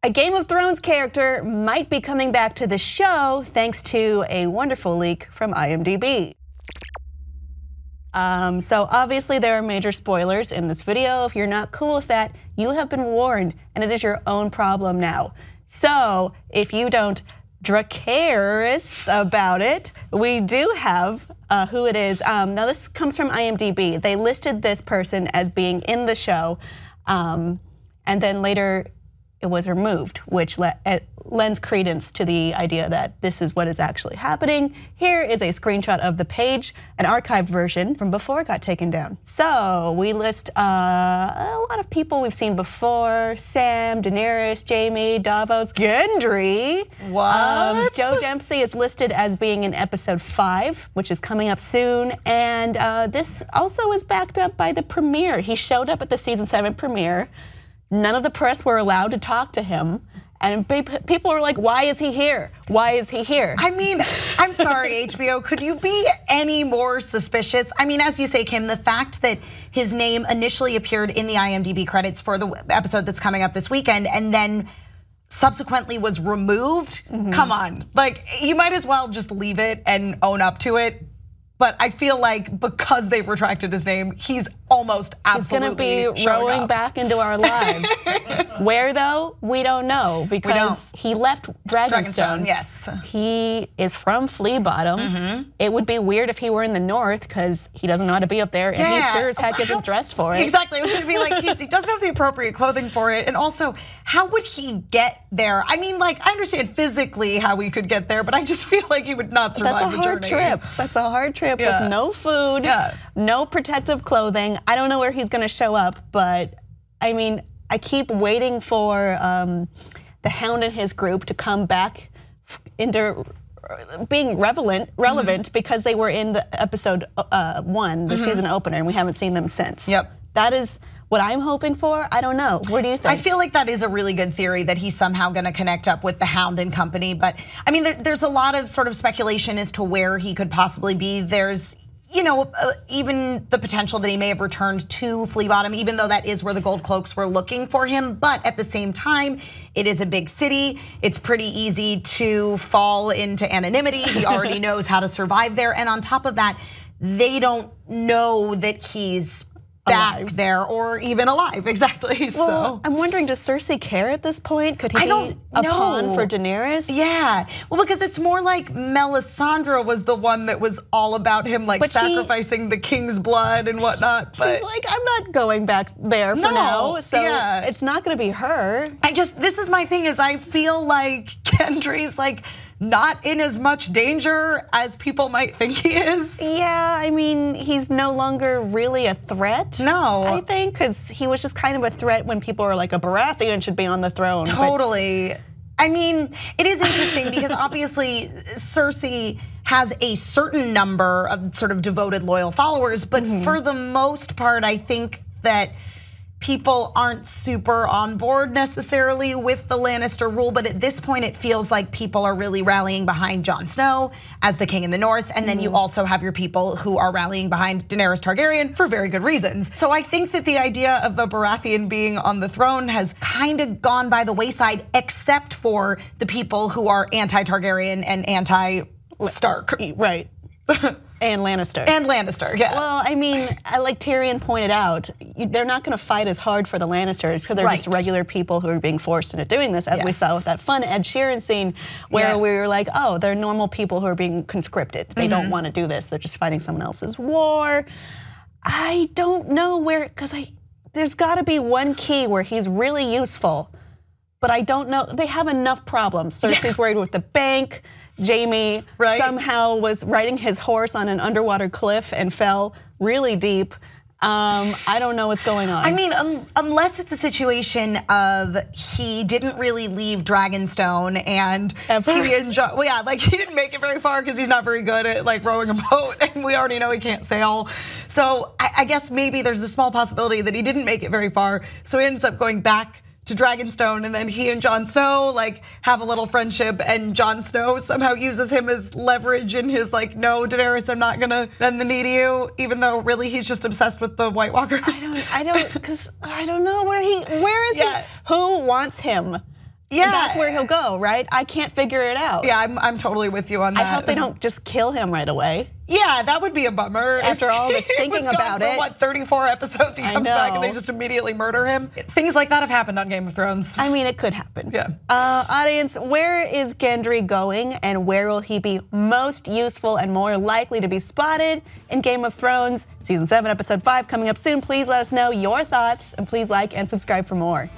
A Game of Thrones character might be coming back to the show thanks to a wonderful leak from IMDb. So obviously there are major spoilers in this video. If you're not cool with that, you have been warned, and it is your own problem now. So if you don't Dracarys about it, we do have who it is. Now this comes from IMDb. They listed this person as being in the show, and then later it was removed, which lends credence to the idea that this is what is actually happening. Here is a screenshot of the page, an archived version from before it got taken down. So we list a lot of people we've seen before: Sam, Daenerys, Jaime, Davos, Gendry. What? Joe Dempsey is listed as being in episode 5, which is coming up soon. And this also is backed up by the premiere. He showed up at the season 7 premiere. None of the press were allowed to talk to him. And people were like, why is he here? Why is he here? I mean, I'm sorry, HBO, could you be any more suspicious? I mean, as you say, Kim, the fact that his name initially appeared in the IMDb credits for the episode that's coming up this weekend and then subsequently was removed, come on. Like, you might as well just leave it and own up to it. But I feel like because they've retracted his name, he's almost absolutely He's gonna be rolling back into our lives. Where though, we don't know, because he left Dragonstone. Yes. He is from Flea Bottom. It would be weird if he were in the north because he doesn't know how to be up there, and he sure as heck isn't dressed for it. Exactly, I was gonna be like, he doesn't have the appropriate clothing for it, and also, how would he get there? I mean, like, I understand physically how he could get there, but I just feel like he would not survive the journey. That's a hard trip. That's a hard trip with no food, no protective clothing. I don't know where he's gonna show up, but I mean, I keep waiting for the Hound and his group to come back into being relevant because they were in the episode 1, the season opener, and we haven't seen them since. That is what I'm hoping for. I don't know. What do you think? I feel like that is a really good theory, that he's somehow gonna connect up with the Hound and company. But I mean, there's a lot of sort of speculation as to where he could possibly be. There's, you know, even the potential that he may have returned to Flea Bottom, even though that is where the Gold Cloaks were looking for him. But at the same time, it is a big city. It's pretty easy to fall into anonymity. He already knows how to survive there. And on top of that, they don't know that he's back there or even alive, exactly. Well, so I'm wondering, does Cersei care at this point? Could he be a pawn for Daenerys? Yeah, well, because it's more like Melisandre was the one that was all about him, like sacrificing the king's blood and whatnot. She's like, I'm not going back there for now, so it's not gonna be her. This is my thing, is I feel like Gendry's like not in as much danger as people might think he is. Yeah, I mean, he's no longer really a threat. No. I think, because he was just kind of a threat when people were like, a Baratheon should be on the throne. Totally. I mean, it is interesting because obviously Cersei has a certain number of sort of devoted, loyal followers, but for the most part, I think that people aren't super on board necessarily with the Lannister rule, but at this point it feels like people are really rallying behind Jon Snow as the king in the north, and then you also have your people who are rallying behind Daenerys Targaryen for very good reasons. So I think that the idea of a Baratheon being on the throne has kind of gone by the wayside, except for the people who are anti-Targaryen and anti-Stark. Right. And Lannister. And Lannister, yeah. Well, I mean, like Tyrion pointed out, they're not gonna fight as hard for the Lannisters because they're just regular people who are being forced into doing this, as we saw with that fun Ed Sheeran scene where we were like, oh, they're normal people who are being conscripted. They don't wanna do this, they're just fighting someone else's war. I don't know where, because there's gotta be one key where he's really useful, but I don't know, they have enough problems. Cersei's worried with the bank. Jaime somehow was riding his horse on an underwater cliff and fell really deep. I don't know what's going on. I mean, unless it's a situation of he didn't really leave Dragonstone and he enjoyed, like he didn't make it very far because he's not very good at like rowing a boat, and we already know he can't sail. So I guess maybe there's a small possibility that he didn't make it very far, so he ends up going back to Dragonstone, and then he and Jon Snow like have a little friendship, and Jon Snow somehow uses him as leverage in his like, no, Daenerys, I'm not gonna bend the knee to you, even though really he's just obsessed with the White Walkers. I don't, because I don't know where is he? Who wants him? Yeah. That's where he'll go, right? I can't figure it out. Yeah, I'm totally with you on that. I hope they don't just kill him right away. Yeah, that would be a bummer. After all this thinking about it. What, 34 episodes, he comes back and they just immediately murder him? Things like that have happened on Game of Thrones. I mean, it could happen. Yeah. Audience, where is Gendry going and where will he be most useful and more likely to be spotted in Game of Thrones? Season 7, Episode 5 coming up soon. Please let us know your thoughts and please like and subscribe for more.